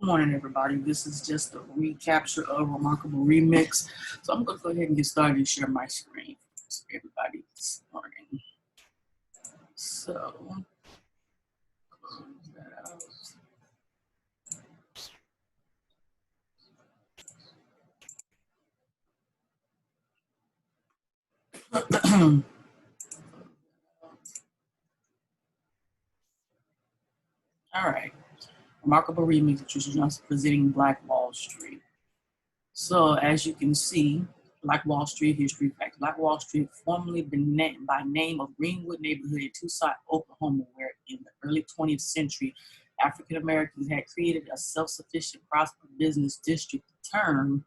Morning, everybody. This is just a recapture of Remarkable Remix. So I'm going to go ahead and get started and share my screen for everybody this morning. So, close that out. All right. Remarkable Remix, which is just presenting Black Wall Street. So, as you can see, Black Wall Street history facts. Black Wall Street, formerly by name of Greenwood neighborhood in Tucson, Oklahoma, where in the early 20th century, African Americans had created a self-sufficient, prosperous business district. The term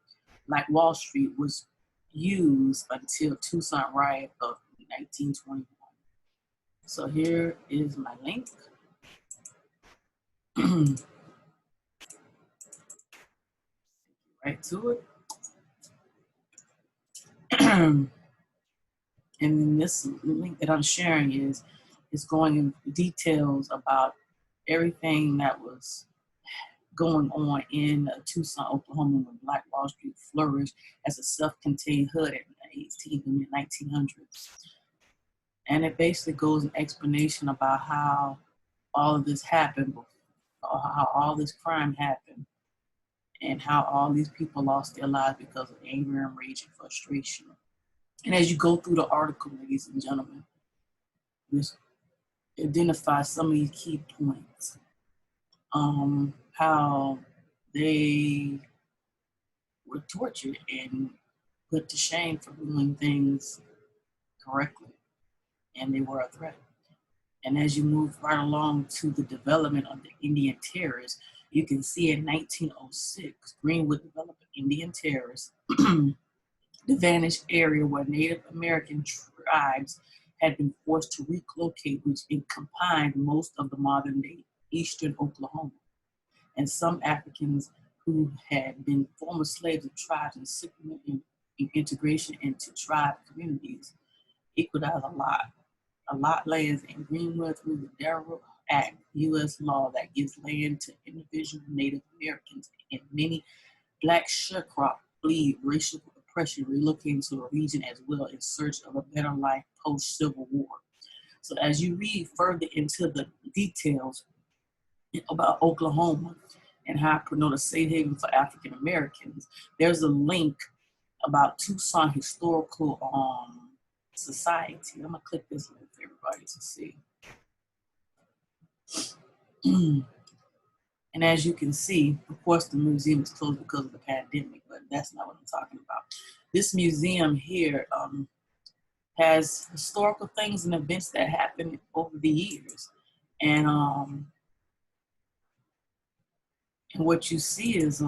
Black Wall Street was used until Tucson riot of 1921. So here is my link. Right to it. And this link that I'm sharing is going into details about everything that was going on in Tucson, Oklahoma, when Black Wall Street flourished as a self-contained hood in the 18th and mid-1900s. And it basically goes an explanation about how all of this happened, or how all this crime happened, and how all these people lost their lives because of anger and rage and frustration. And as you go through the article, ladies and gentlemen, this identifies some of these key points. How they were tortured and put to shame for doing things correctly, and they were a threat. And as you move right along to the development of the Indian Terrace, you can see in 1906, Greenwood developed an Indian Terrace, the vanished area where Native American tribes had been forced to relocate, which encompassed most of the modern-day eastern Oklahoma. And some Africans who had been former slaves of tribes and supplement integration into tribe communities equalized a lot lands in Greenwood through the Darrow Act, U.S. law that gives land to individual Native Americans, and many Black sharecroppers flee racial oppression, relocating to a region as well in search of a better life post-Civil War. So as you read further into the details about Oklahoma and how it promoted a safe haven for African Americans, there's a link about Tucson Historical Society. I'm gonna click this link for everybody to see. And as you can see, of course, the museum is closed because of the pandemic, but that's not what I'm talking about. This museum here has historical things and events that happened over the years. And what you see is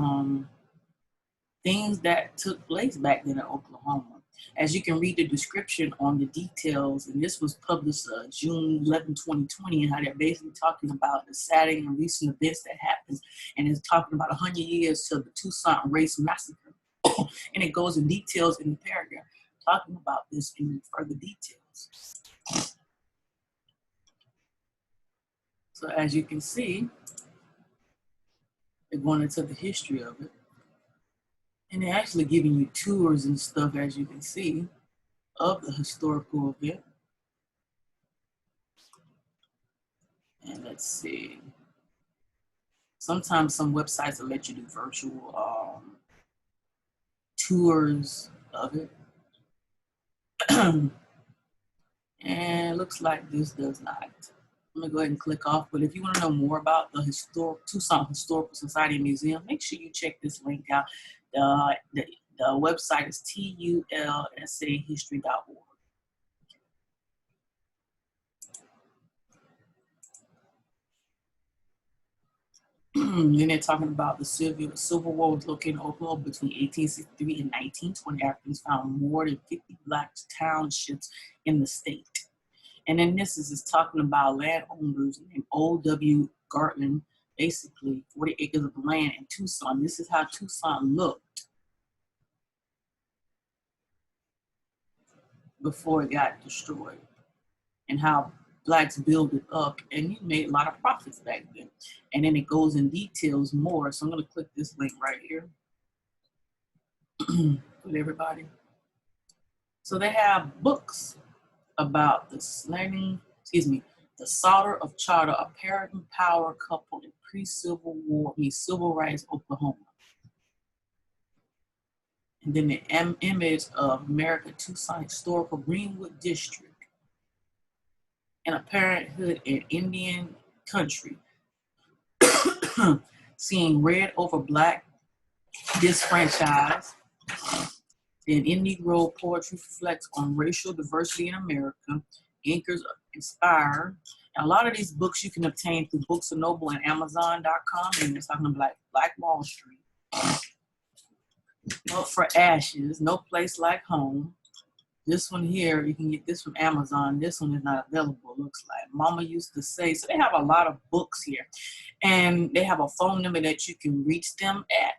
things that took place back then in Oklahoma. As you can read the description on the details, and this was published June 11, 2020, and how they're basically talking about the sad and recent events that happened, and it's talking about 100 years to the Tucson race massacre. And it goes in details in the paragraph talking about this in further details. So as you can see, they're going into the history of it. And they're actually giving you tours and stuff, as you can see, of the historical event. And let's see. Sometimes some websites will let you do virtual tours of it. And it looks like this does not. I'm gonna go ahead and click off, but if you want to know more about the Tucson Historical Society and Museum, make sure you check this link out. The website is tulsahistory.org. Then they're talking about the Civil War was located in Oklahoma between 1863 and 1920. Africans found more than 50 Black townships in the state. And then this is talking about landowners named O.W. Gartland, basically 40 acres of land in Tucson. This is how Tucson looked before it got destroyed, and how blacks build it up, and he made a lot of profits back then. And then it goes in details more. So I'm going to click this link right here with everybody. So they have books about the the slaughter of Charter, a parenting power couple in pre-Civil War, civil rights Oklahoma. And then the image of America Tucson Historical Greenwood District and a parenthood in Indian country. Seeing red over black disfranchised. Then in Negro poetry reflects on racial diversity in America. Anchors inspire. And a lot of these books you can obtain through Books of Noble and Amazon.com. And it's talking about Black Wall Street. Up for Ashes, No Place Like Home. This one here, you can get this from Amazon. This one is not available, looks like. Mama Used to Say. So they have a lot of books here. And they have a phone number that you can reach them at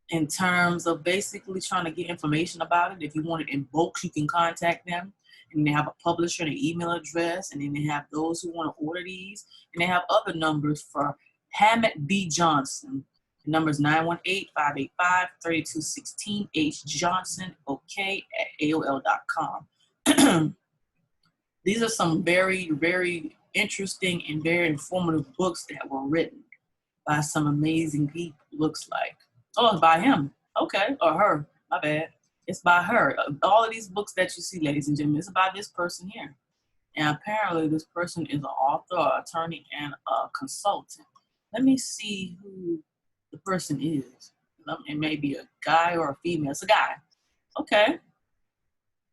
in terms of basically trying to get information about it. If you want it in bulk, you can contact them. And they have a publisher and an email address. And then they have those who want to order these. And they have other numbers for Hammett B. Johnson. The number is 918-585-3216, hjohnsonok@aol.com. These are some very, very interesting and very informative books that were written by some amazing people, looks like. Oh, it's by him. Okay, or her. My bad. It's by her. All of these books that you see, ladies and gentlemen, it's about this person here. And apparently this person is an author, an attorney, and a consultant. Let me see who the person is. It may be a guy or a female. It's a guy. Okay.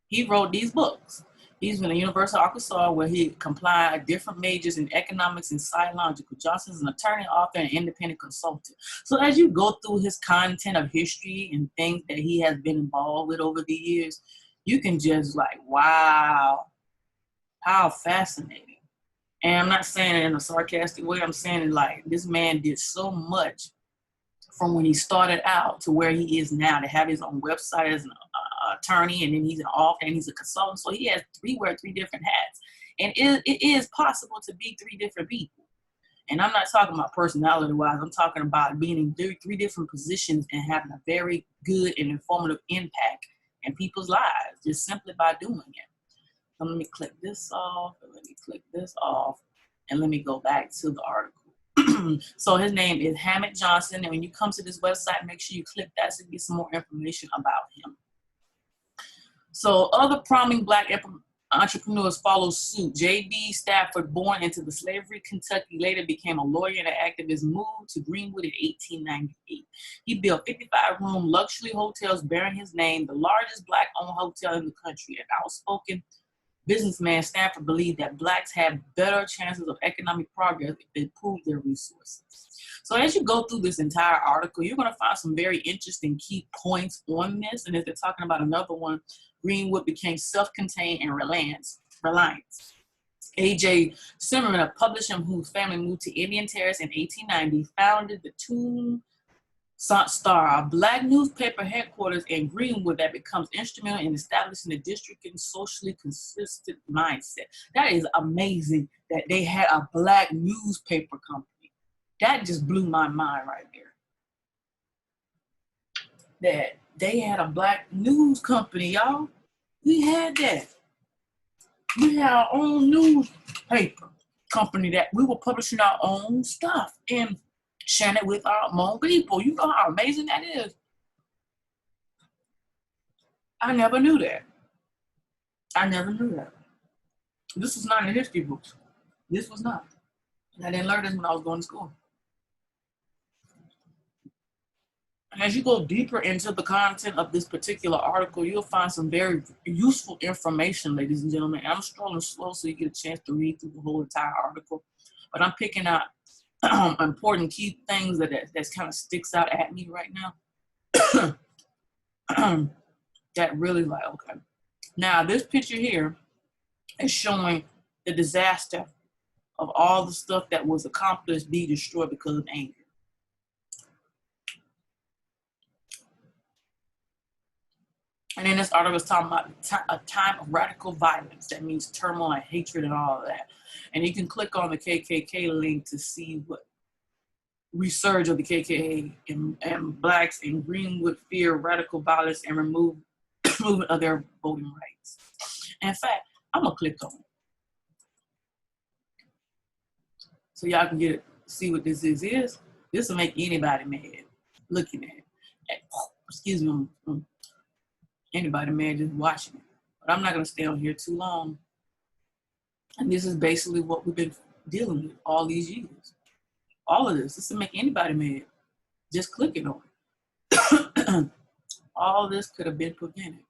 He wrote these books. He's in the University of Arkansas, where he complied different majors in economics and psychological. Johnson's an attorney, author, and independent consultant. So as you go through his content of history and things that he has been involved with over the years, you can just like, wow, how fascinating. And I'm not saying it in a sarcastic way. I'm saying it like this man did so much from when he started out to where he is now, to have his own website as an attorney, and then he's an author and he's a consultant. So he has three different hats. And it is possible to be three different people. And I'm not talking about personality-wise. I'm talking about being in three different positions and having a very good and informative impact in people's lives, just simply by doing it. So let me click this off, and let me click this off, and let me go back to the article. So his name is Hammett Johnson, and when you come to this website, make sure you click that to get some more information about him. So other prominent Black entrepreneurs follow suit. J.B. Stafford, born into the slavery Kentucky, later became a lawyer and an activist, moved to Greenwood in 1898. He built 55-room luxury hotels bearing his name, the largest Black-owned hotel in the country. An outspoken businessman, Stafford believed that Blacks had better chances of economic progress if they pooled their resources. So as you go through this entire article, you're going to find some very interesting key points on this. And as they're talking about another one, Greenwood became self-contained and reliant. A.J. Zimmerman, a publisher whose family moved to Indian Terrace in 1890, founded the Tucson Star, a Black newspaper headquarters in Greenwood that becomes instrumental in establishing the district and socially consistent mindset. That is amazing that they had a Black newspaper company. That just blew my mind right there. That they had a Black news company, y'all. We had that. We had our own newspaper company that we were publishing our own stuff and sharing it with our own people. You know how amazing that is. I never knew that. I never knew that. This was not in the history books. This was not. I didn't learn this when I was going to school. And as you go deeper into the content of this particular article, you'll find some very useful information, ladies and gentlemen. And I'm scrolling slow so you get a chance to read through the whole entire article. But I'm picking out important key things that kind of sticks out at me right now. That really like, okay. Now, this picture here is showing the disaster of all the stuff that was accomplished be destroyed because of anger. And then this article is talking about a time of radical violence. That means turmoil and hatred and all of that. And you can click on the KKK link to see what resurge of the KKK and blacks in Greenwood fear radical violence and movement of their voting rights. And in fact, I'm gonna click on it so y'all can see what this is. This will make anybody mad looking at it. Excuse me, anybody mad just watching it. But I'm not gonna stay on here too long. And this is basically what we've been dealing with all these years. All of this will make anybody mad. Just clicking on it. All this could have been prevented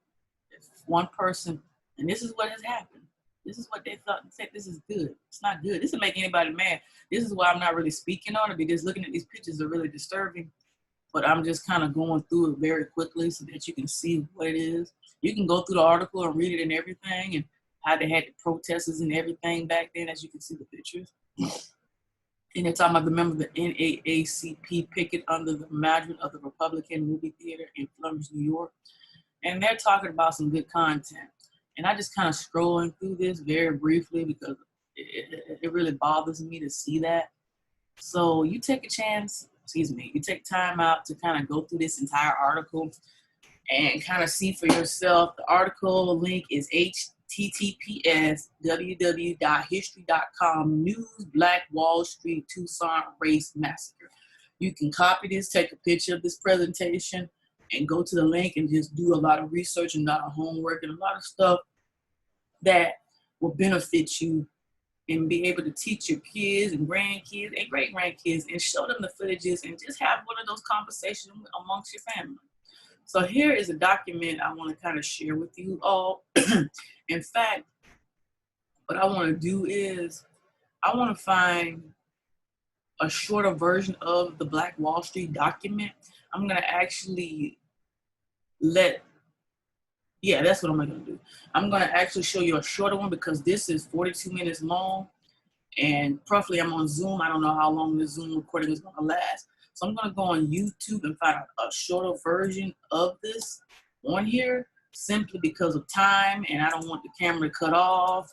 if one person, and this is what has happened. This is what they thought and said, this is good. It's not good. This will make anybody mad. This is why I'm not really speaking on it, because looking at these pictures are really disturbing. But I'm just kind of going through it very quickly so that you can see what it is. You can go through the article and read it and everything, and how they had the protesters and everything back then, as you can see the pictures. And they're talking about the member of the NAACP picket under the management of the Republican Movie Theater in Flushing, New York. And they're talking about some good content. And I just kind of scrolling through this very briefly because it really bothers me to see that. So you take a chance, you take time out to kind of go through this entire article and kind of see for yourself. The article link is https://www.history.com News Black Wall Street Tucson Race Massacre. You can copy this, take a picture of this presentation, and go to the link and just do a lot of research and a lot of homework and a lot of stuff that will benefit you and be able to teach your kids and grandkids and great-grandkids and show them the footages and just have one of those conversations amongst your family. So here is a document I want to kind of share with you all. In fact, what I want to do is I want to find a shorter version of the Black Wall Street document. I'm going to actually that's what I'm going to do. I'm going to actually show you a shorter one because this is 42 minutes long. And preferably I'm on Zoom. I don't know how long this Zoom recording is going to last. So I'm going to go on YouTube and find a shorter version of this on here simply because of time. And I don't want the camera to cut off.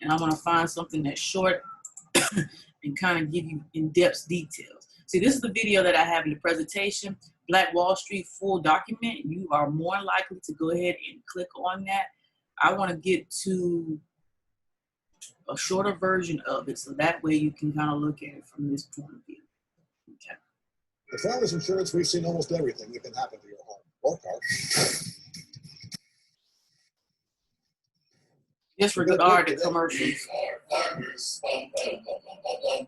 And I want to find something that's short and kind of give you in-depth details. See, this is the video that I have in the presentation, Black Wall Street full document. You are more likely to go ahead and click on that. I want to get to a shorter version of it so that way you can kind of look at it from this point of view. Okay. At Farmers Insurance, we've seen almost everything that can happen to your home or car. Disregard the commercials.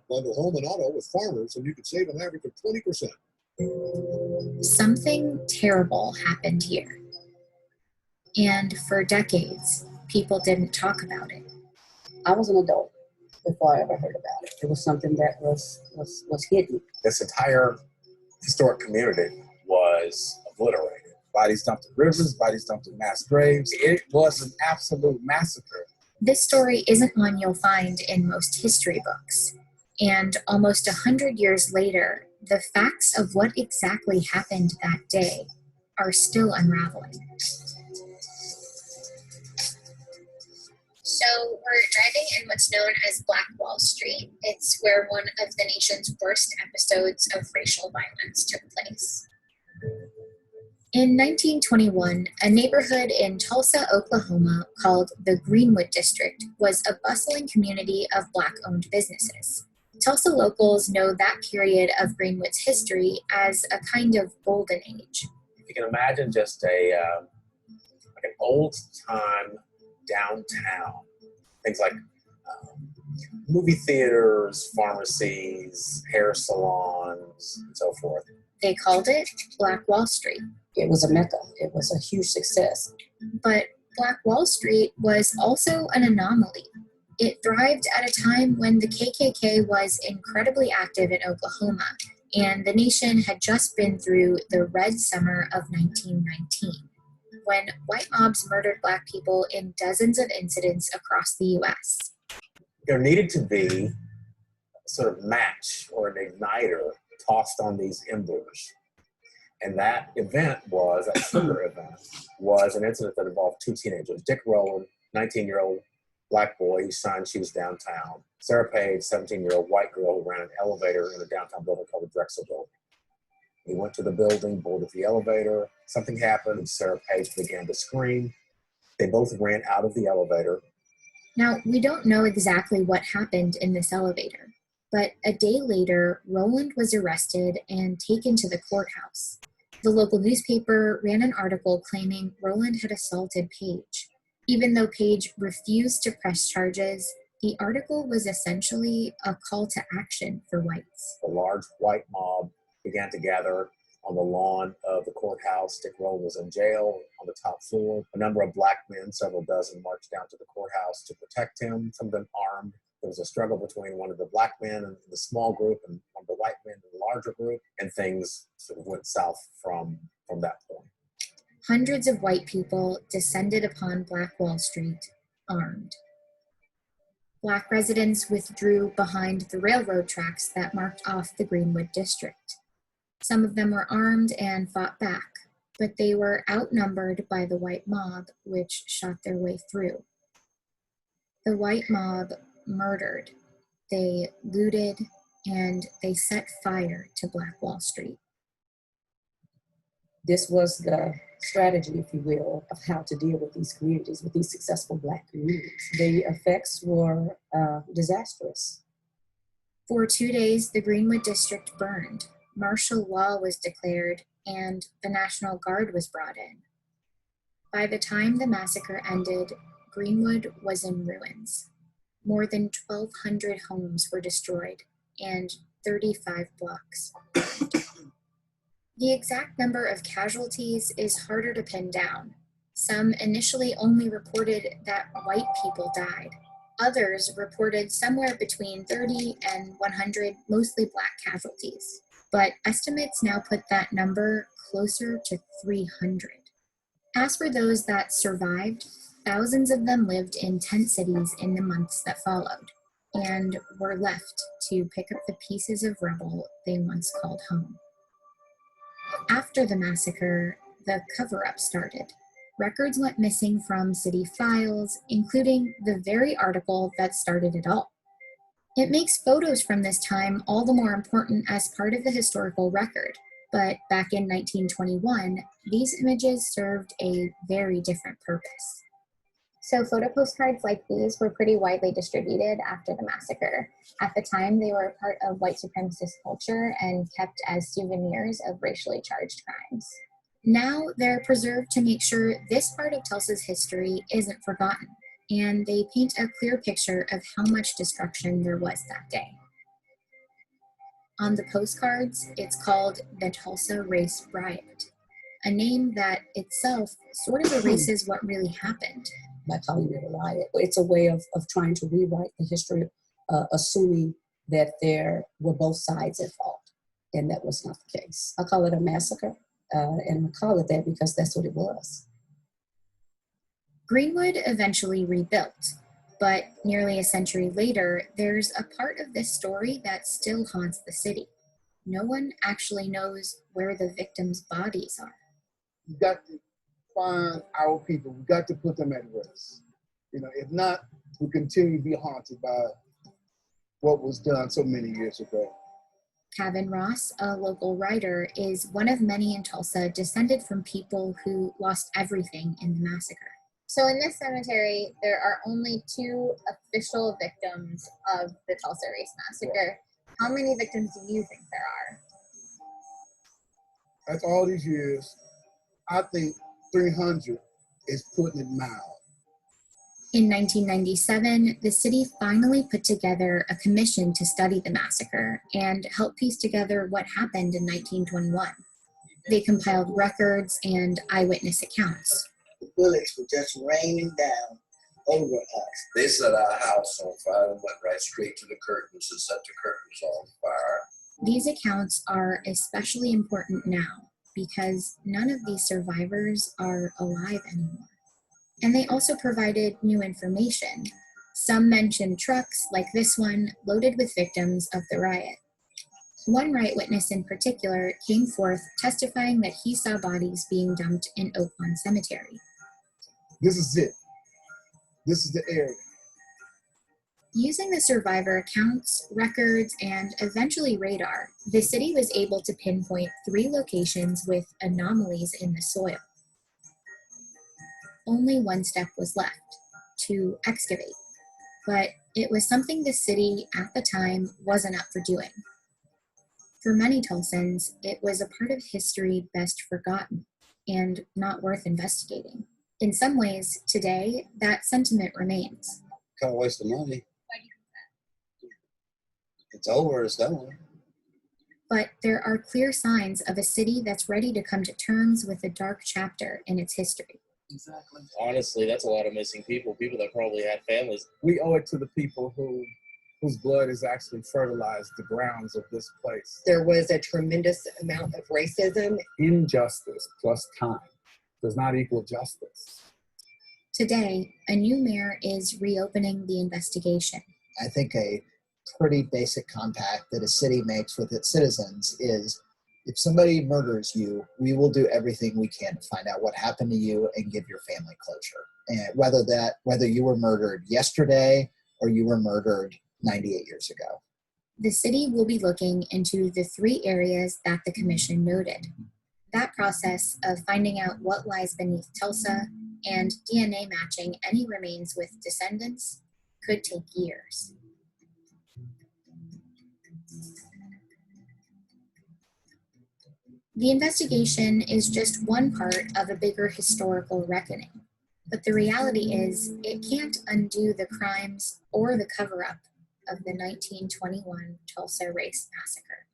Bundle home and auto with Farmers, and you could save an average of 20%. Something terrible happened here. And for decades, people didn't talk about it. I was an adult before I ever heard about it. It was something that was hidden. This entire historic community was obliterated. Bodies dumped in rivers, bodies dumped in mass graves. It was an absolute massacre. This story isn't one you'll find in most history books. And almost 100 years later, the facts of what exactly happened that day are still unraveling. So we're driving in what's known as Black Wall Street. It's where one of the nation's worst episodes of racial violence took place. In 1921, a neighborhood in Tulsa, Oklahoma called the Greenwood District was a bustling community of Black-owned businesses. Tulsa locals know that period of Greenwood's history as a kind of golden age. If you can imagine just an old-time downtown, things like movie theaters, pharmacies, hair salons, and so forth. They called it Black Wall Street. It was a mecca. It was a huge success. But Black Wall Street was also an anomaly. It thrived at a time when the KKK was incredibly active in Oklahoma, and the nation had just been through the Red Summer of 1919, when white mobs murdered Black people in dozens of incidents across the U.S. There needed to be a sort of match or an igniter tossed on these embers. And that trigger event, was an incident that involved two teenagers. Dick Rowland, 19-year-old black boy whose son she was downtown. Sarah Page, 17-year-old white girl who ran an elevator in a downtown building called the Drexel Building. He went to the building, boarded the elevator. Something happened, and Sarah Page began to scream. They both ran out of the elevator. Now, we don't know exactly what happened in this elevator, but a day later, Rowland was arrested and taken to the courthouse. The local newspaper ran an article claiming Rowland had assaulted Page. Even though Page refused to press charges, the article was essentially a call to action for whites. A large white mob began to gather on the lawn of the courthouse. Dick Rowland was in jail on the top floor. A number of black men, several dozen, marched down to the courthouse to protect him, some of them armed. There was a struggle between one of the black men and the small group and one of the white men in the larger group, and things sort of went south from that point. Hundreds of white people descended upon Black Wall Street, armed. Black residents withdrew behind the railroad tracks that marked off the Greenwood district. Some of them were armed and fought back, but they were outnumbered by the white mob, which shot their way through. The white mob murdered, they looted, and they set fire to Black Wall Street. This was the strategy, if you will, of how to deal with these communities, with these successful Black communities. The effects were disastrous. For 2 days, the Greenwood district burned. Martial law was declared, and the National Guard was brought in. By the time the massacre ended, Greenwood was in ruins. More than 1,200 homes were destroyed, and 35 blocks burned. The exact number of casualties is harder to pin down. Some initially only reported that white people died. Others reported somewhere between 30 and 100 mostly Black casualties. But estimates now put that number closer to 300. As for those that survived, thousands of them lived in tent cities in the months that followed, and were left to pick up the pieces of rubble they once called home. After the massacre, the cover-up started. Records went missing from city files, including the very article that started it all. It makes photos from this time all the more important as part of the historical record, but back in 1921, these images served a very different purpose. So photo postcards like these were pretty widely distributed after the massacre. At the time, they were a part of white supremacist culture and kept as souvenirs of racially charged crimes. Now they're preserved to make sure this part of Tulsa's history isn't forgotten, and they paint a clear picture of how much destruction there was that day. On the postcards, it's called the Tulsa Race Riot, a name that itself sort of erases what really happened. By calling it a riot, it's a way of trying to rewrite the history, assuming that there were both sides at fault, and that was not the case. I call it a massacre, and I call it that because that's what it was. Greenwood eventually rebuilt, but nearly a century later, there's a part of this story that still haunts the city. No one actually knows where the victims' bodies are. You got to find our people. We got to put them at rest. If not, we continue to be haunted by what was done so many years ago. Kevin Ross, a local writer, is one of many in Tulsa descended from people who lost everything in the massacre. So in this cemetery, there are only 2 official victims of the Tulsa Race Massacre. How many victims do you think there are? After all these years, I think 300 is putting it mild. In 1997, the city finally put together a commission to study the massacre and help piece together what happened in 1921. They compiled records and eyewitness accounts. The bullets were just raining down over us. They set our house on fire and went right straight to the curtains and set the curtains on fire. These accounts are especially important now because none of these survivors are alive anymore. And they also provided new information. Some mentioned trucks, like this one, loaded with victims of the riot. One riot witness in particular came forth testifying that he saw bodies being dumped in Oaklawn Cemetery. This is it. This is the area. Using the survivor accounts, records, and eventually radar, the city was able to pinpoint 3 locations with anomalies in the soil. Only one step was left: to excavate. But it was something the city at the time wasn't up for doing. For many Tulsans, it was a part of history best forgotten and not worth investigating. In some ways, today, that sentiment remains. Kind of waste of money. It's over, it's done. But there are clear signs of a city that's ready to come to terms with a dark chapter in its history. Exactly. Honestly, that's a lot of missing people that probably had families. We owe it to the people whose blood has actually fertilized the grounds of this place. There was a tremendous amount of racism. Injustice plus time does not equal justice. Today, a new mayor is reopening the investigation. I think a pretty basic compact that a city makes with its citizens is, if somebody murders you, we will do everything we can to find out what happened to you and give your family closure. And whether you were murdered yesterday or you were murdered 98 years ago. The city will be looking into the 3 areas that the commission noted. That process of finding out what lies beneath Tulsa and DNA matching any remains with descendants could take years. The investigation is just one part of a bigger historical reckoning, but the reality is it can't undo the crimes or the cover-up of the 1921 Tulsa Race Massacre.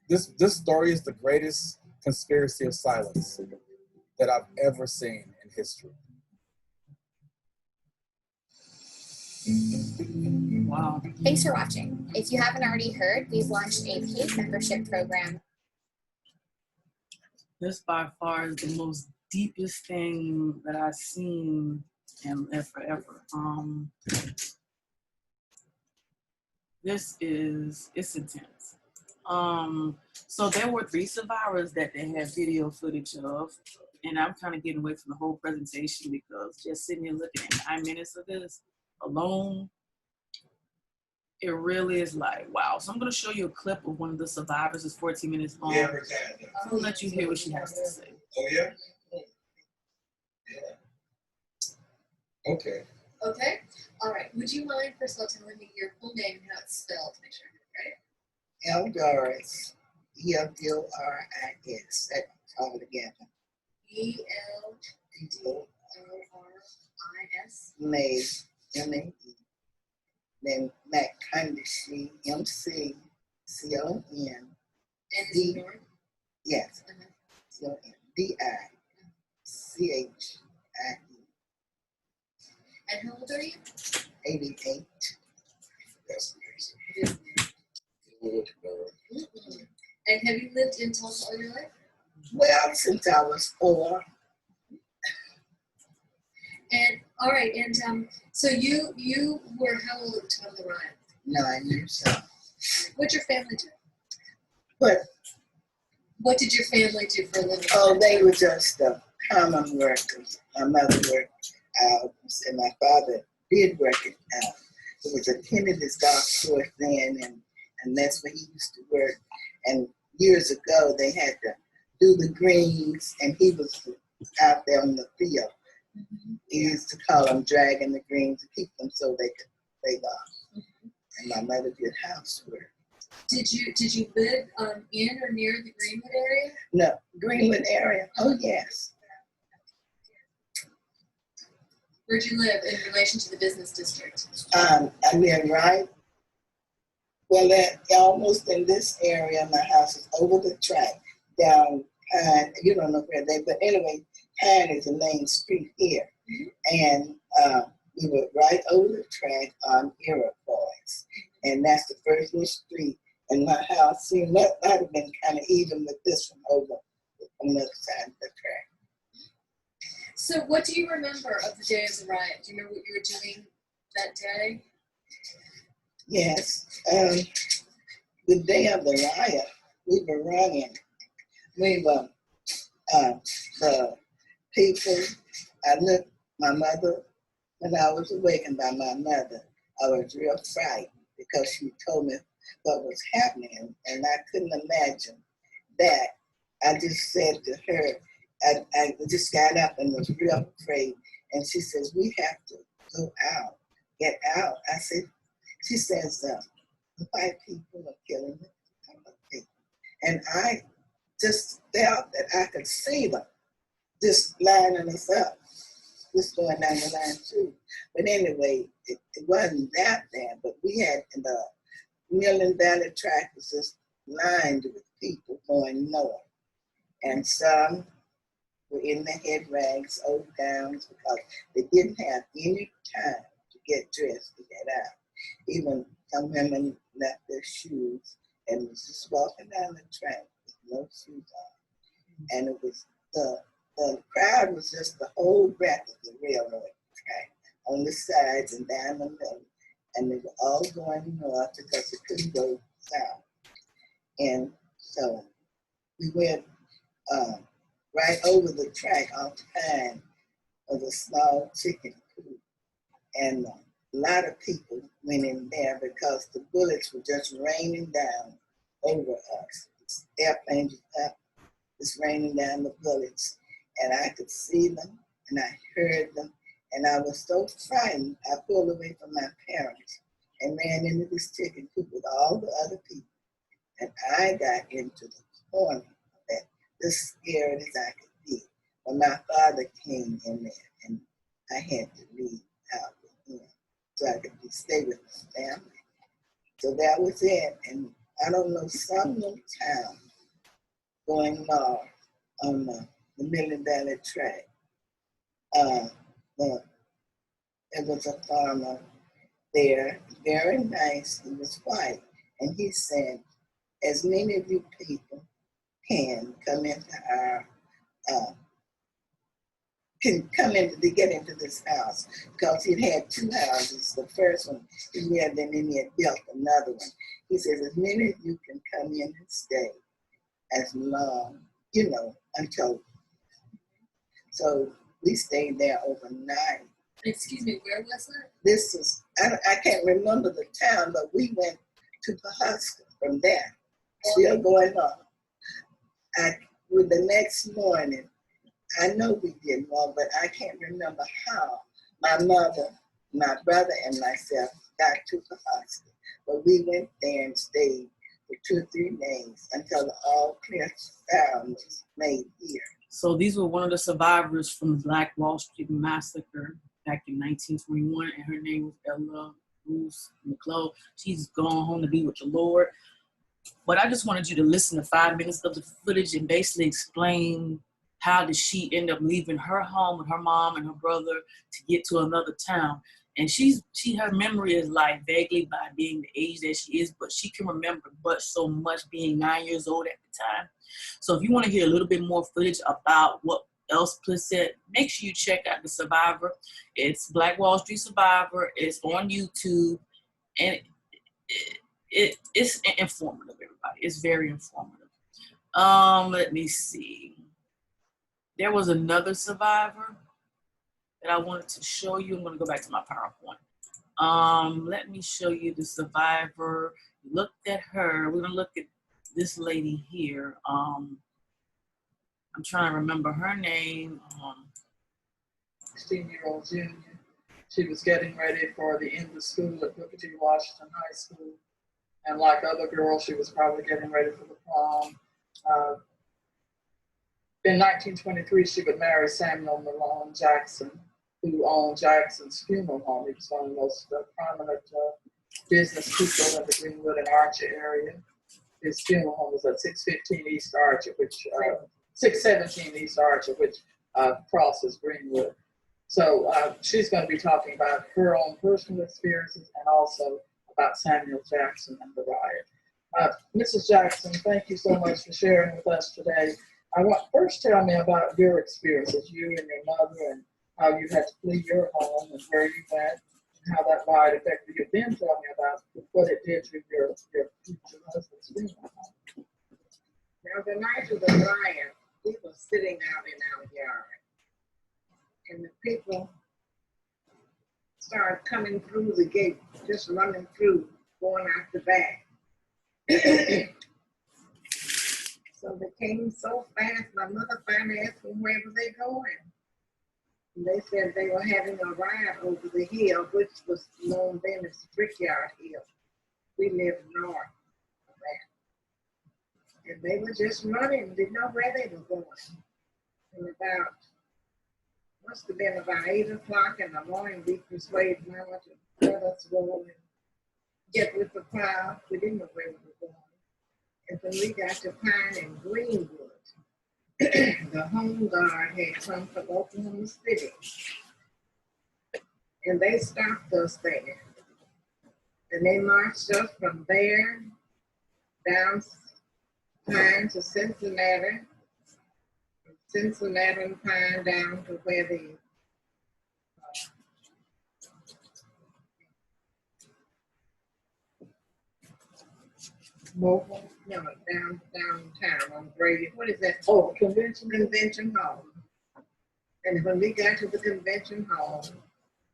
This story is the greatest conspiracy of silence that I've ever seen in history. Wow. Thanks for watching. If you haven't already heard, we've launched a paid membership program. This by far is the most deepest thing that I've seen in forever. It's intense. So there were 3 survivors that they had video footage of, and I'm kind of getting away from the whole presentation because just sitting here looking at 9 minutes of this alone, it really is like, wow. So I'm going to show you a clip of one of the survivors. It's 14 minutes long. Yeah, I'm going to let you hear what she has to say. Oh, yeah? Yeah. Okay. Okay. All right. Would you mind first of all telling me your full name and how it's spelled to make sure I get it right? Eldoris. Eldris. That's all together. Eldris. May. M-A-E. Then McCondishi. M-C-C-O-N. And is it North? Yes. Uh-huh. C-O-N. D-I-C-H-I-E. And how old are you? 88. That's nice. It is Good. Mm-mm. And have you lived in Tulsa all your life? Well, since I was 4. And all right, and so you were how old at the time of the riot? 9 years old. What'd your family do? But, What did your family do for a living? oh, they were just common workers. My mother worked out, and my father did work it out. It was a Kennedy's golf course then, and that's where he used to work. And years ago, they had to do the greens, and he was out there on the field. Mm-hmm. He used to call them dragging the greens to keep them so they could play golf. Mm-hmm. And my mother did housework. Did you live in or near the Greenwood area? No, Greenwood area. Oh, yes. Where'd you live in relation to the business district? I live right. Well, almost in this area, my house is over the track down. You don't know where but anyway, Pine is the main street here, and we were right over the track on Iroquois, and that's the first little street. And my house seemed might have been kind of even with this one over on the other side of the track. So what do you remember of the day of the riot? Do you remember what you were doing that day? Yes. the day of the riot, we were running. We were, the people, I looked, my mother, when I was awakened by my mother, I was real frightened because she told me what was happening, and I couldn't imagine that. I just said to her, I just got up and was real afraid, and she says, we have to go out, get out. I said, she says, the white people are killing the colored people. And I just felt that I could see them just lining us up, just going down the line too. But anyway, it wasn't that bad, but we had the Millen Valley track was just lined with people going north. And some were in the head rags, old gowns, because they didn't have any time to get dressed to get out. Even some women left their shoes and was just walking down the track with no shoes on. And it was the crowd was just the whole breadth of the railroad track on the sides and down the middle. And they were all going north because they couldn't go south. And so we went right over the track all the time of a small chicken coop. And a lot of people went in there because the bullets were just raining down over us. The airplanes were up, just raining down the bullets. And I could see them and I heard them. And I was so frightened, I pulled away from my parents and ran into this chicken coop with all the other people. And I got into the corner of that, as scared as I could be. But my father came in there and I had to leave out with him so I could stay with my family. So that was it. And I don't know, some little town going north on the Millen Valley track. There was a farmer there, very nice, he was white, and he said, as many of you people can come into our, can come in to get into this house, because he'd had two houses. The first one he lived in, and he had built another one. He says, as many of you can come in and stay as long, until. So we stayed there overnight. Excuse me, where was that? This is, I can't remember the town, but we went to Pawhuska from there, still going on. With the next morning, I know we did more, but I can't remember how my mother, my brother, and myself got to Pawhuska. But we went there and stayed for 2 or 3 days until the all clear sound was made here. So these were one of the survivors from the Black Wall Street Massacre back in 1921, and her name was Ella Bruce McClure. She's gone home to be with the Lord. But I just wanted you to listen to 5 minutes of the footage and basically explain how did she end up leaving her home with her mom and her brother to get to another town. And her memory is like vaguely by being the age that she is, but she can remember but so much being 9 years old at the time. So if you want to hear a little bit more footage about what else Pliss said, make sure you check out The Survivor. It's Black Wall Street Survivor. It's on YouTube, and it's informative, everybody. It's very informative. Let me see. There was another survivor that I wanted to show you. I'm going to go back to my PowerPoint. Let me show you the survivor. Look at her. We're going to look at this lady here. I'm trying to remember her name. 16-year-old junior. She was getting ready for the end of school at Booker T. Washington High School. And like other girls, she was probably getting ready for the prom. In 1923, she would marry Samuel Malone Jackson, who owned Jackson's Funeral Home. He was one of the most prominent business people in the Greenwood and Archer area. His funeral home was at 615 East Archer, 617 East Archer, which crosses Greenwood. So she's going to be talking about her own personal experiences and also about Samuel Jackson and the riot. Mrs. Jackson, thank you so much for sharing with us today. First tell me about your experiences, you and your mother, and how you had to flee your home and where you went and how that riot affected you. Then tell me about what it did to your future husband's funeral home. Now, the night of the riot, we were sitting out in our yard, and the people started coming through the gate, just running through, going out the back. So they came so fast, my mother finally asked them where were they going. And they said they were having a riot over the hill, which was known then as Brickyard Hill. We lived north of that. And they were just running, didn't know where they were going. And must have been about 8 o'clock in the morning, we persuaded Mama to let us go and get with the crowd. We didn't know where we were going. And when we got to Pine and Greenwood, the Home Guard had come from Oklahoma City. And they stopped us there. And they marched us from there down Pine to Cincinnati. From Cincinnati and Pine down to where the Mobile, no, downtown on Brady. What is that? Oh, convention. Convention hall. And when we got to the convention hall,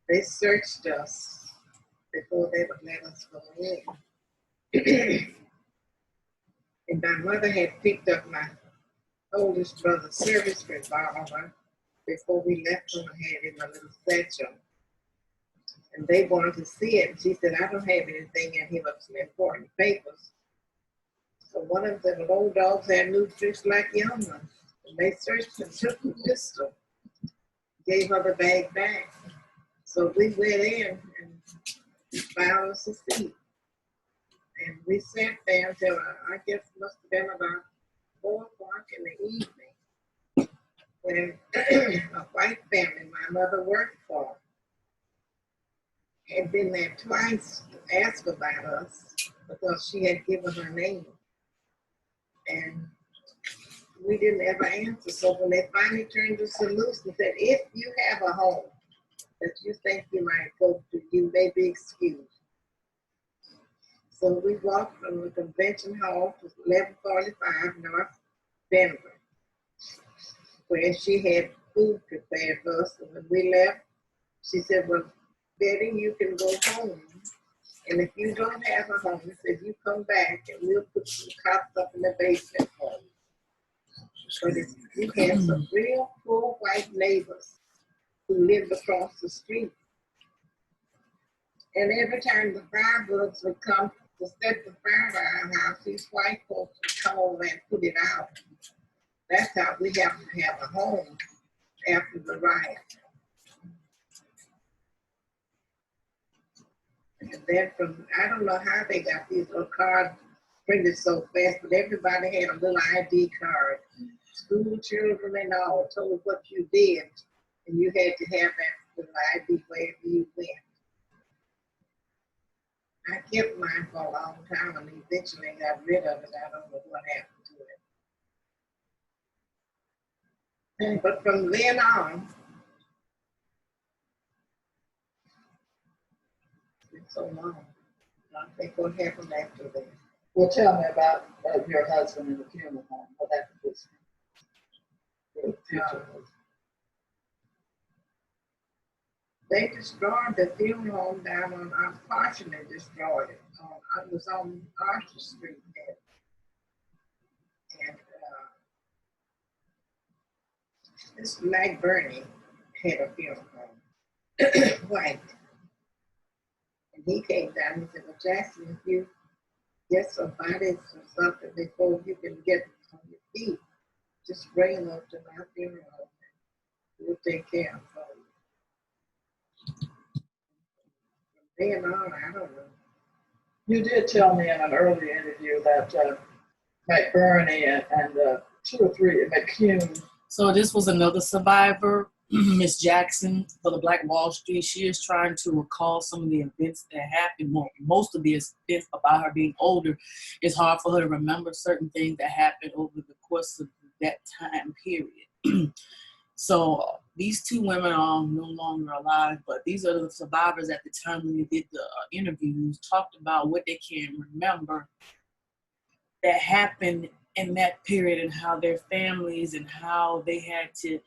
they searched us before they would let us go in. And my mother had picked up my oldest brother's service revolver before we left him. I had it in a little satchel. And they wanted to see it. And she said, I don't have anything in here but some important papers. So one of the old dogs had new tricks like young ones. And they searched and took the pistol, gave her the bag back. So we went in and found us a seat. And we sat there until I guess it must have been about 4 o'clock in the evening when a white family my mother worked for had been there twice to ask about us because she had given her name. And we didn't ever answer. So when they finally turned us loose and said, if you have a home that you think you might go to, you may be excused. So we walked from the convention hall to 1145 North Denver, where she had food prepared for us. And when we left, she said, well, Betty, you can go home. And if you don't have a home, she said, you come back and we'll put some cots up in the basement for you. But you had some real poor white neighbors who lived across the street. And every time the firebugs would come to set the fire by our house, these white folks would come over and put it out. That's how we have to have a home after the riot. And then I don't know how they got these little cards printed so fast, but everybody had a little ID card. School children and all told what you did, and you had to have that little ID wherever you went. I kept mine for a long time and eventually got rid of it. I don't know what happened to it. But from then on, it's so long. I think what happened after that. Well, tell me about your husband in the funeral home. What happened to him? They destroyed the funeral home down on, partially destroyed it. I was on Archer Street then. And this Mac Burney had a funeral home, white. And he came down and he said, well, Jackson, if you get some bodies or something before you can get on your feet, just bring them up to my funeral home. We'll take care of them. From then on, I don't know. You did tell me in an earlier interview that McBurney and 2 or 3 McCune. So this was another survivor, Miss Jackson, for the Black Wall Street. She is trying to recall some of the events that happened. Most of the events about her being older, it's hard for her to remember certain things that happened over the course of that time period. So these two women are no longer alive, but these are the survivors at the time when they did the interviews, talked about what they can remember that happened in that period and how their families and how they had to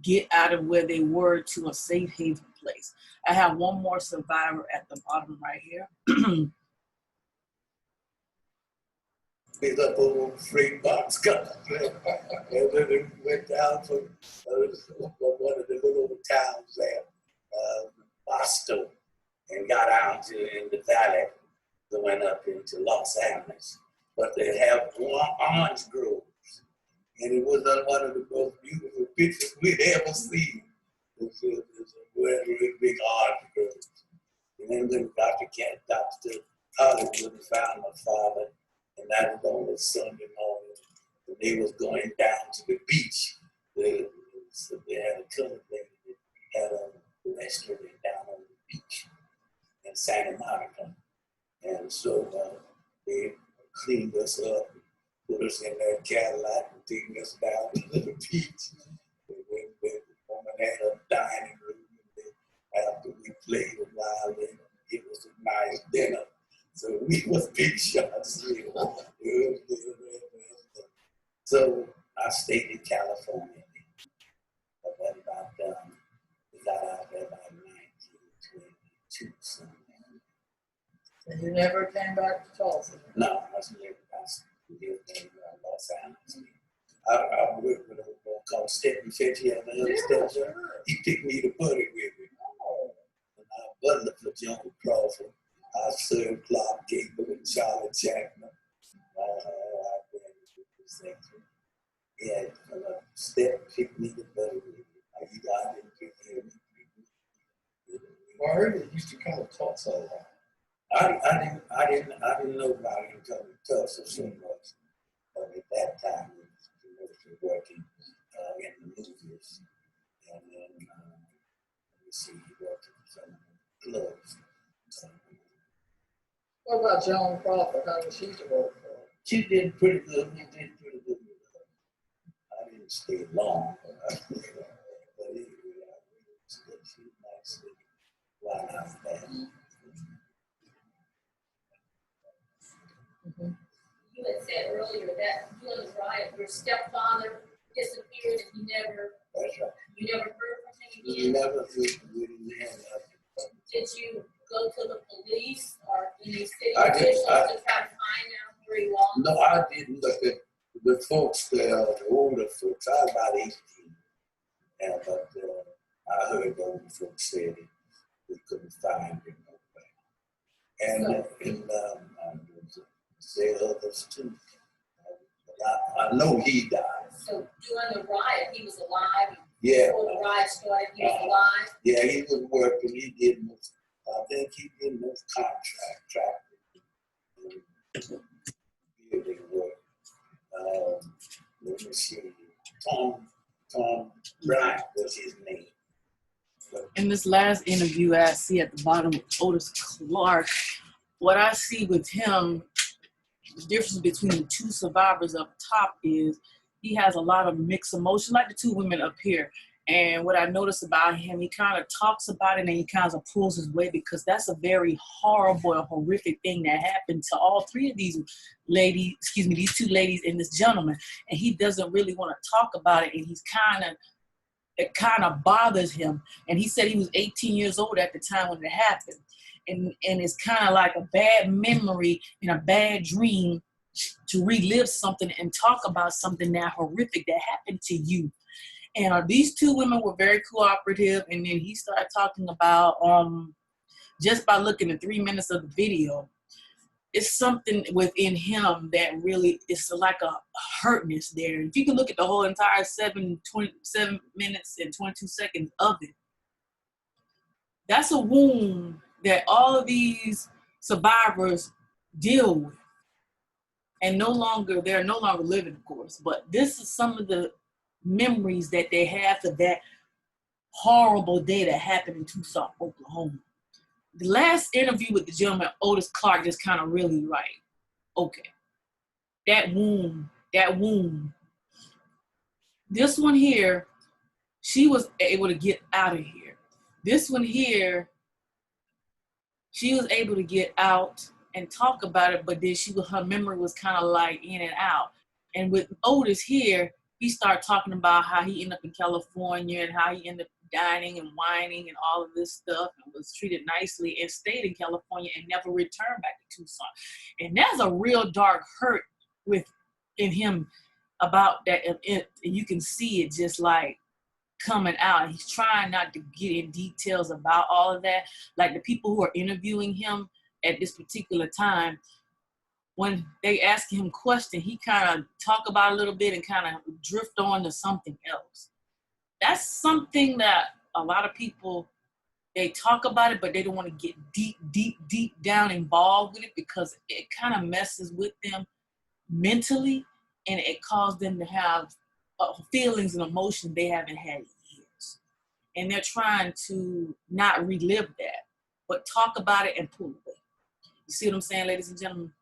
get out of where they were to a safe haven place. I have one more survivor at the bottom right here. Picked up a little freight box car. And then we went down to one of the little towns there, Boston, and got out in the valley that went up into Los Angeles. But they have orange groves, and it was one of the most beautiful pictures we'd ever seen. It's a really big orange groves. And then when Dr. Hollywood found my father, and that was on a Sunday morning, and they was going down to the beach. They had a couple thing that had a restaurant down on the beach in Santa Monica. And so they cleaned us up, put us in their Cadillac and taking us down to the beach. And then the woman had a dining room, and after we played a while, it was a nice dinner. So we was big shots. So I stayed in California. But about we got out there about 1922. And you never came back to Tulsa? No, I was living in Los Angeles. I worked with a boy called Stephen Fetchy at the other station. He picked me to buddy with me. And I butler for Joan Crawford. I served Clark Gable and Charlie Chapman. Yeah, Steph picked me to buddy with me. I didn't pick him. Well, I heard it used to come to Tulsa a lot. I didn't know about him coming to Tulsa so much. But at that time, he was working in the movies. And then, let me see, he worked in some clubs. What about Joan Crawford? How was she to work for? She did pretty good. We did pretty good with her. I didn't stay long. But anyway, she nicely while I was there. You had said earlier that during the riot, your stepfather disappeared and That's right. you never heard from him We again. never didn't have nothing. Did you go to the police or any city I did. officials to try to find out where he was? No, I didn't. Look at the folks there, the older folks. I was about 18. Yeah, but I heard the older folks say that we couldn't find him nowhere. And say others too. But I know he died. So during the riot, he was alive. Yeah. Before the riot started, he was alive. Yeah, he was working. He did most. I think he did most contract building work. Let me see. Tom Bryant was his name. In this last interview I see at the bottom with Otis Clark, what I see with him, the difference between the two survivors up top is he has a lot of mixed emotions, like the two women up here. And what I notice about him, he kind of talks about it and he kind of pulls his way because that's a very horrible and horrific thing that happened to all three of these ladies, these two ladies and this gentleman. And he doesn't really want to talk about it, and it kind of bothers him. And he said he was 18 years old at the time when it happened. And it's kind of like a bad memory and a bad dream to relive something and talk about something that horrific that happened to you. And these two women were very cooperative. And then he started talking about, just by looking at 3 minutes of the video, it's something within him that really, it's like a hurtness there. If you can look at the whole entire 7 minutes and 22 seconds of it, that's a wound that all of these survivors deal with. And they're no longer living, of course, but this is some of the memories that they have of that horrible day that happened in Tucson, Oklahoma. The last interview with the gentleman, Otis Clark, just kind of really okay, that wound. This one here, she was able to get out of here. This one here, she was able to get out and talk about it, but then her memory was kind of like in and out. And with Otis here, he started talking about how he ended up in California and how he ended up dining and whining and all of this stuff and was treated nicely and stayed in California and never returned back to Tucson. And that's a real dark hurt in him about that. And you can see it just like coming out. He's trying not to get in details about all of that. Like the people who are interviewing him at this particular time, when they ask him questions, he kind of talk about a little bit and kind of drift on to something else. That's something that a lot of people, they talk about it, but they don't want to get deep down involved with it because it kind of messes with them mentally and it causes them to have feelings and emotions they haven't had in years. And they're trying to not relive that, but talk about it and pull away. You see what I'm saying, ladies and gentlemen?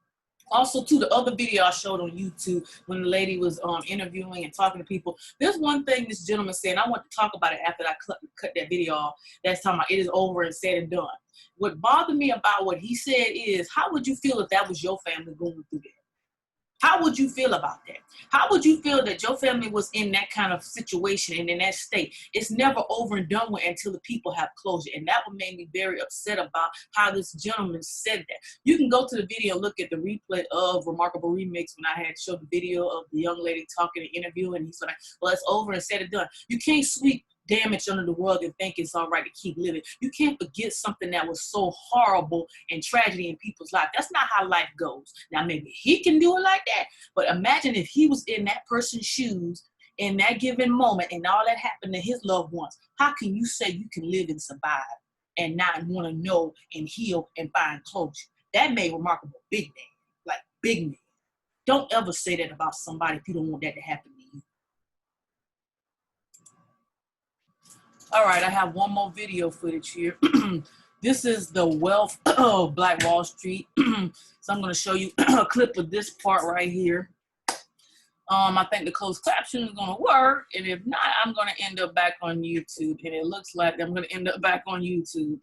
Also, too, the other video I showed on YouTube when the lady was interviewing and talking to people, there's one thing this gentleman said, and I want to talk about it after I cut that video off. That's talking about it is over and said and done. What bothered me about what he said is, how would you feel if that was your family going through that? How would you feel about that? How would you feel that your family was in that kind of situation and in that state? It's never over and done with until the people have closure. And that would make me very upset about how this gentleman said that. You can go to the video and look at the replay of Remarkable Remix when I had showed the video of the young lady talking and interviewing. And he's like, well, it's over and said and done. You can't sweep damage under the rug and think it's all right to keep living. You can't forget something that was so horrible and tragedy in people's life. That's not how life goes. Now, maybe he can do it like that, but imagine if he was in that person's shoes in that given moment and all that happened to his loved ones. How can you say you can live and survive and not want to know and heal and find closure? That made Remarkable big man, like big man. Don't ever say that about somebody if you don't want that to happen to you. All right, I have one more video footage here. This is the wealth of Black Wall Street. So I'm going to show you a clip of this part right here. I think the closed caption is going to work. And if not, I'm going to end up back on YouTube. And it looks like I'm going to end up back on YouTube.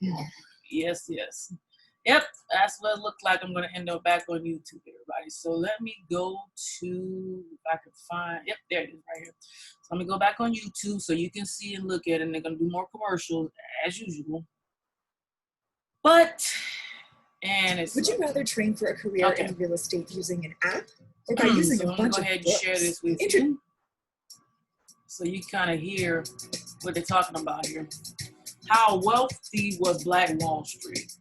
Yes, yes. Yep, that's what it looks like. I'm going to end up back on YouTube, everybody. So let me go to, if I can find, yep, there it is right here. So let me go back on YouTube so you can see and look at it. And they're going to do more commercials as usual. But, and it's. Would you rather train for a career in real estate using an app or by using a bunch of books? Go ahead and share this with you. So you kind of hear what they're talking about here. How wealthy was Black Wall Street?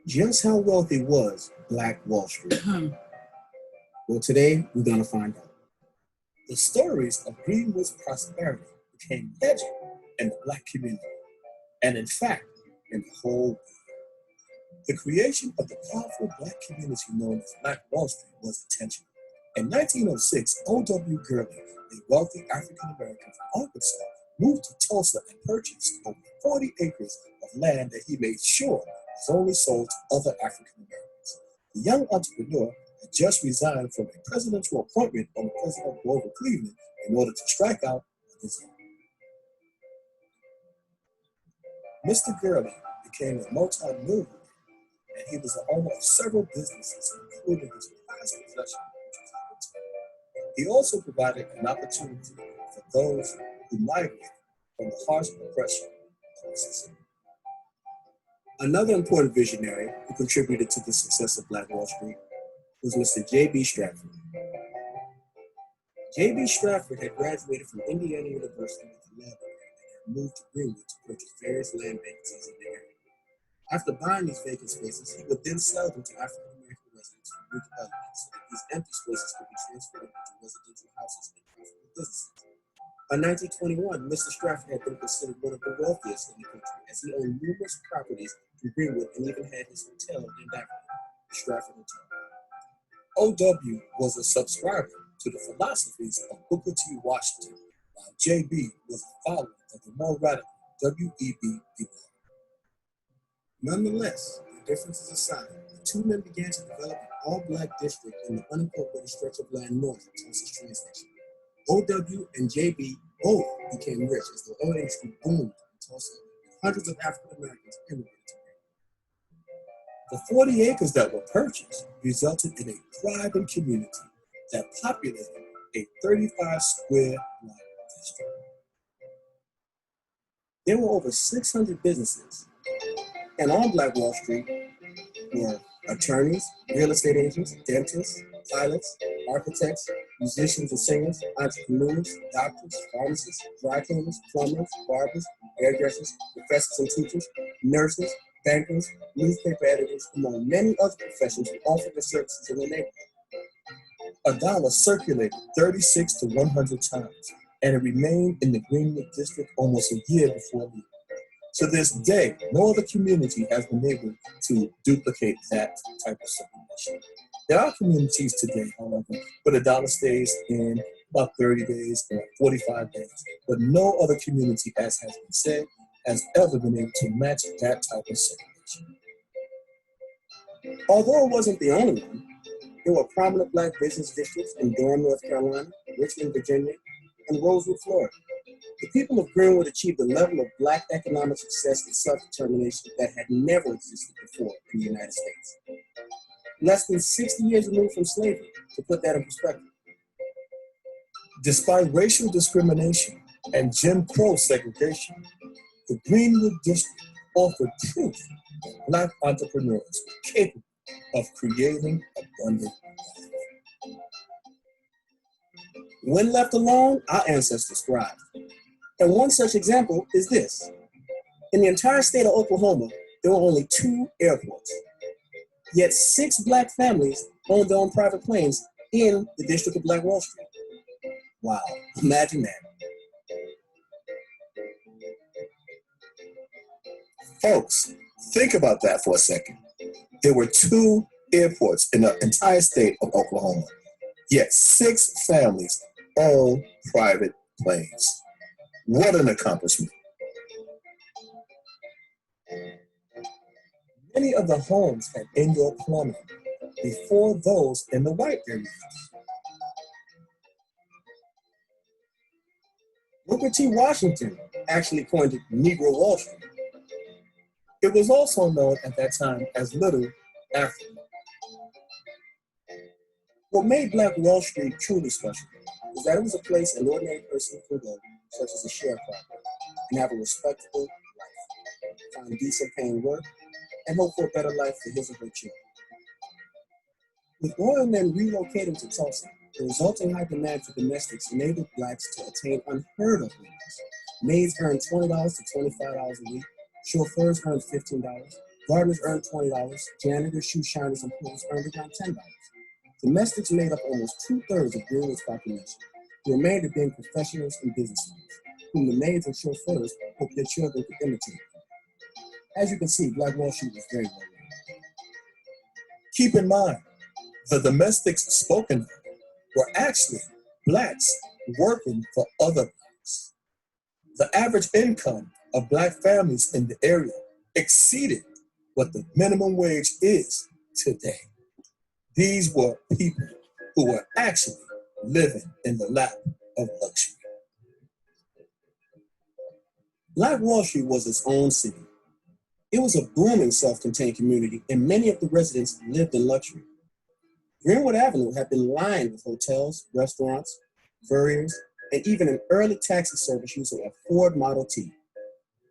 Just how wealthy was Black Wall Street? Well, today we're going to find out. The stories of Greenwood's prosperity became legend in the Black community, and in fact, in the whole world. The creation of the powerful Black community known as Black Wall Street was intentional. In 1906, O.W. Gurley, a wealthy African-American from Arkansas, moved to Tulsa and purchased over 40 acres of land that he made sure was only sold to other African-Americans. The young entrepreneur had just resigned from a presidential appointment on the President Grover Cleveland in order to strike out on his own. Mr. Gurley became a multi-millionaire, and he was the owner of several businesses, including his prized possession, which was a hotel. He also provided an opportunity for those who migrated from the harsh oppression of Mississippi. Another important visionary who contributed to the success of Black Wall Street was Mr. J.B. Stratford. J.B. Stratford had graduated from Indiana University with a law degree and had moved to Greenwood to purchase various land vacancies in the area. After buying these vacant spaces, he would then sell them to African-American residents who redevelopment so that these empty spaces could be transformed into residential houses and profitable businesses. By 1921, Mr. Stratford had been considered one of the wealthiest in the country, as he owned numerous properties in Greenwood and even had his hotel named after him, the Stratford Hotel. O.W. was a subscriber to the philosophies of Booker T. Washington, while J.B. was a follower of the more radical W.E.B. Du Bois. Nonetheless, the differences aside, the two men began to develop an all-black district in the unincorporated stretch of land north of Tulsa's train station. O.W. and J.B. both became rich as the oil industry boomed in Tulsa, with hundreds of African Americans immigrating to Greenwood. The 40 acres that were purchased resulted in a thriving community that populated a 35 square block district. There were over 600 businesses, and on Black Wall Street were attorneys, real estate agents, dentists, pilots, architects, musicians and singers, entrepreneurs, doctors, pharmacists, dry cleaners, plumbers, barbers, hairdressers, professors and teachers, nurses, bankers, newspaper editors, among many other professions who offered their services in the neighborhood. A dollar circulated 36 to 100 times, and it remained in the Greenwood district almost a year before leaving. To this day, no other community has been able to duplicate that type of circulation. There are communities today, however, where the dollar stays in about 30 days or 45 days, but no other community, as has been said, has ever been able to match that type of circulation. Although it wasn't the only one, there were prominent Black business districts in Durham, North Carolina, Richmond, Virginia, and Rosewood, Florida. The people of Greenwood achieved a level of Black economic success and self-determination that had never existed before in the United States. Less than 60 years removed from slavery, to put that in perspective. Despite racial discrimination and Jim Crow segregation, the Greenwood district offered proof that Black entrepreneurs were capable of creating abundant wealth. When left alone, our ancestors thrived. And one such example is this. In the entire state of Oklahoma, there were only 2 airports. Yet 6 Black families owned their own private planes in the district of Black Wall Street. Wow, imagine that. Folks, think about that for a second. There were 2 airports in the entire state of Oklahoma, yet 6 families own private planes. What an accomplishment. Many of the homes had indoor plumbing before those in the white areas. Booker T. Washington actually coined it Negro Wall Street. It was also known at that time as Little Africa. What made Black Wall Street truly special is that it was a place an ordinary person could go, such as a sharecropper, and have a respectable life, find decent paying work, and hope for a better life for his or her children. With oil men relocating to Tulsa, the resulting high demand for domestics enabled Blacks to attain unheard of wages. Maids earned $20 to $25 a week, chauffeurs earned $15, gardeners earned $20, janitors, shoe shiners, and poolers earned around $10. Domestics made up almost 2/3 of Greenwood's population, the remainder being professionals and business owners, whom the maids and chauffeurs hoped their children could imitate. As you can see, Black Wall Street was very well known. Keep in mind, the domestics spoken of were actually Blacks working for other Blacks. The average income of Black families in the area exceeded what the minimum wage is today. These were people who were actually living in the lap of luxury. Black Wall Street was its own city. It was a booming self-contained community, and many of the residents lived in luxury. Greenwood Avenue had been lined with hotels, restaurants, furriers, and even an early taxi service using a Ford Model T.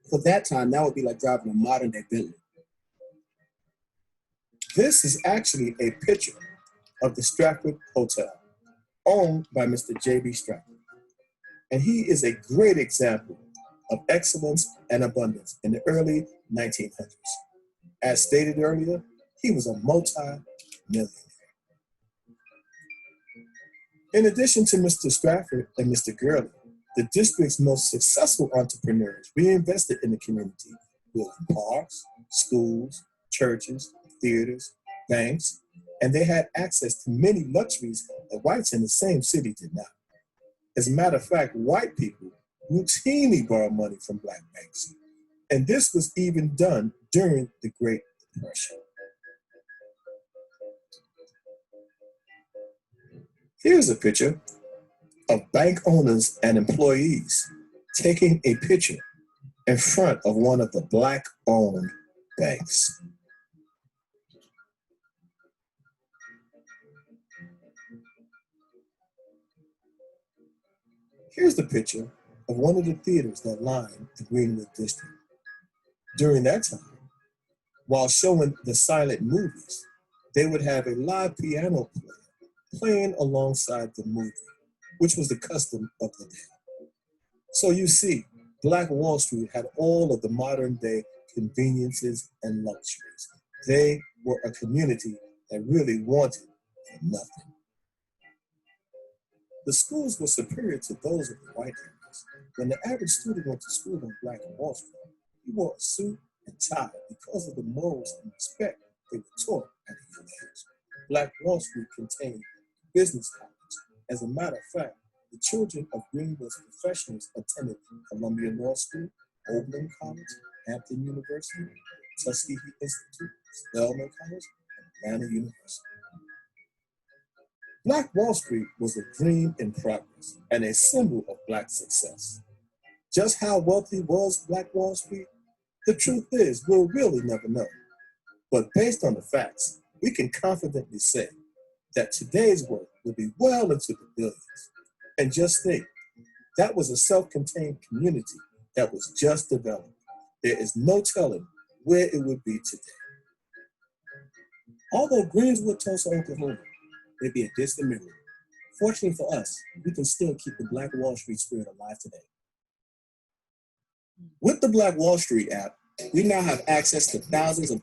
For that time, that would be like driving a modern-day Bentley. This is actually a picture of the Stratford Hotel, owned by Mr. J.B. Stratford. And he is a great example of excellence and abundance in the early 1900s. As stated earlier, he was a multi-millionaire. In addition to Mr. Stratford and Mr. Gurley, the district's most successful entrepreneurs reinvested in the community, building parks, schools, churches, theaters, banks, and they had access to many luxuries that whites in the same city did not. As a matter of fact, white people routinely borrow money from black banks, and this was even done during the Great Depression. Here's a picture of bank owners and employees taking a picture in front of one of the black-owned banks. Here's the picture of one of the theaters that line the Greenwood District. During that time, while showing the silent movies, they would have a live piano player playing alongside the movie, which was the custom of the day. So you see, Black Wall Street had all of the modern day conveniences and luxuries. They were a community that really wanted for nothing. The schools were superior to those of the white areas. When the average student went to school on Black Wall Street, he wore a suit and tie because of the morals and respect they were taught at a young age. Black Wall Street contained business college. As a matter of fact, the children of Greenwood's professionals attended Columbia Law School, Oberlin College, Hampton University, Tuskegee Institute, Spelman College, and Atlanta University. Black Wall Street was a dream in progress and a symbol of Black success. Just how wealthy was Black Wall Street? The truth is, we'll really never know. But based on the facts, we can confidently say that today's worth will be well into the billions. And just think, that was a self-contained community that was just developing. There is no telling where it would be today. Although Greenswood, Tulsa, Oklahoma may be a distant memory, fortunately for us, we can still keep the Black Wall Street spirit alive today. With the Black Wall Street app, we now have access to thousands of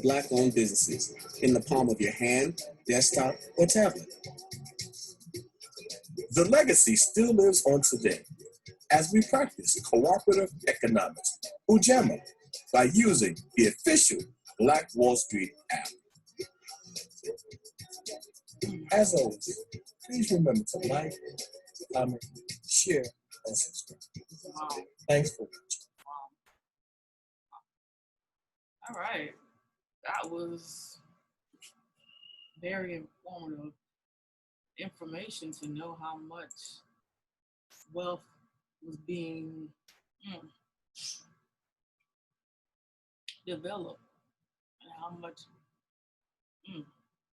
Black-owned businesses in the palm of your hand, desktop, or tablet. The legacy still lives on today as we practice cooperative economics, Ujamaa, by using the official Black Wall Street app. As always, please remember to like, comment, share, and subscribe. Thanks for watching. All right. That was very informative information to know how much wealth was being developed and how much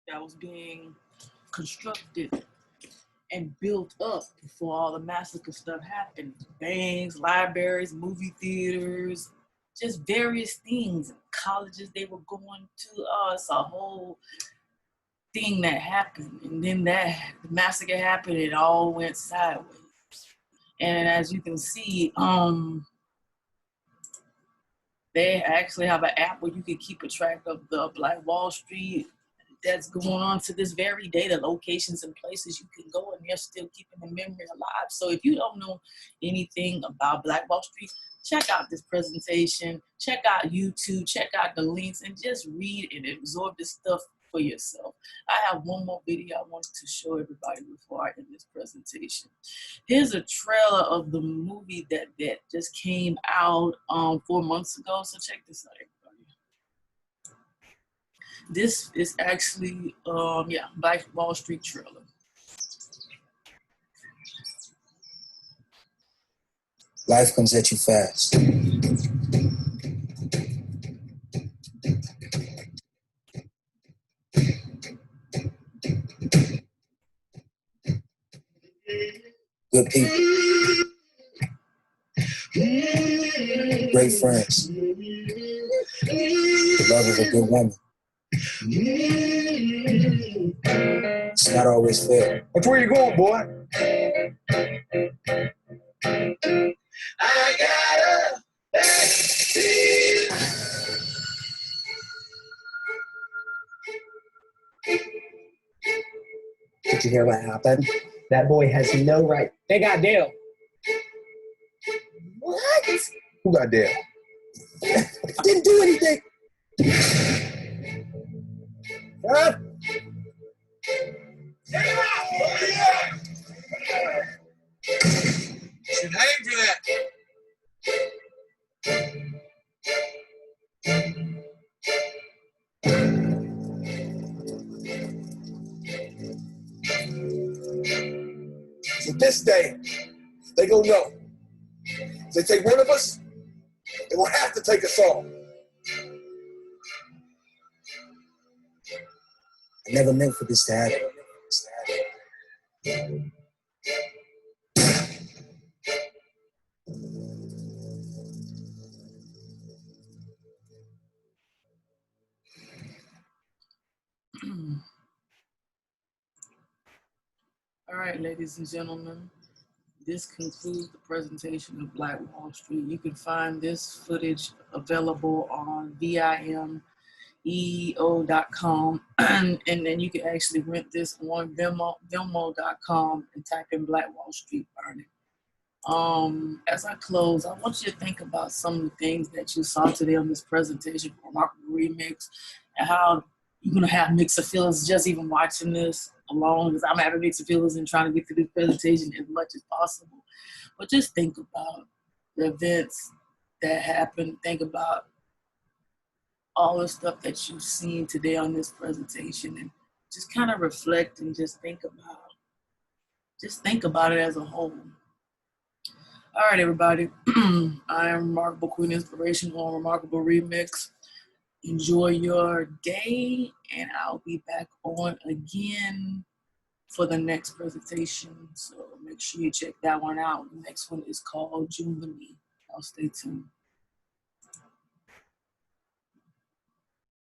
that was being constructed and built up before all the massacre stuff happened. Banks, libraries, movie theaters, just various things. Colleges they were going to, it's a whole thing that happened. And then the massacre happened, it all went sideways. And as you can see, they actually have an app where you can keep a track of the Black Wall Street that's going on to this very day, the locations and places you can go, and they're still keeping the memory alive. So if you don't know anything about Black Wall Street, check out this presentation, check out YouTube, check out the links, and just read and absorb this stuff for yourself. I have one more video I wanted to show everybody before I end this presentation. Here's a trailer of the movie that just came out 4 months ago. So check this out, everybody. This is actually, Black Wall Street trailer. Life comes at you fast. Good people. Great friends. The love of a good woman. It's not always fair. That's where you going, boy? I got a backseat. Did you hear what happened? That boy has no right. They got Dale. What? Who got Dale? Didn't do anything. Huh? Should hang for that. So this day, they gonna know. If they take one of us, they will have to take us all. I never meant for this to happen. All right, ladies and gentlemen, this concludes the presentation of Black Wall Street. You can find this footage available on vimeo.com, and then you can actually rent this on Vimeo.com and type in Black Wall Street Burning. As I close, I want you to think about some of the things that you saw today on this presentation for Remarkable Remix, and how you're gonna have mixed feelings just even watching this alone, because I'm having mixed feelings and trying to get through this presentation as much as possible. But just think about the events that happened. Think about all the stuff that you've seen today on this presentation, and just kind of reflect and just think about it as a whole. All right, everybody. I am Remarkable Queen Inspiration on Remarkable Remix. Enjoy your day, and I'll be back on again for the next presentation. So make sure you check that one out. The next one is called Jubilee. I'll stay tuned.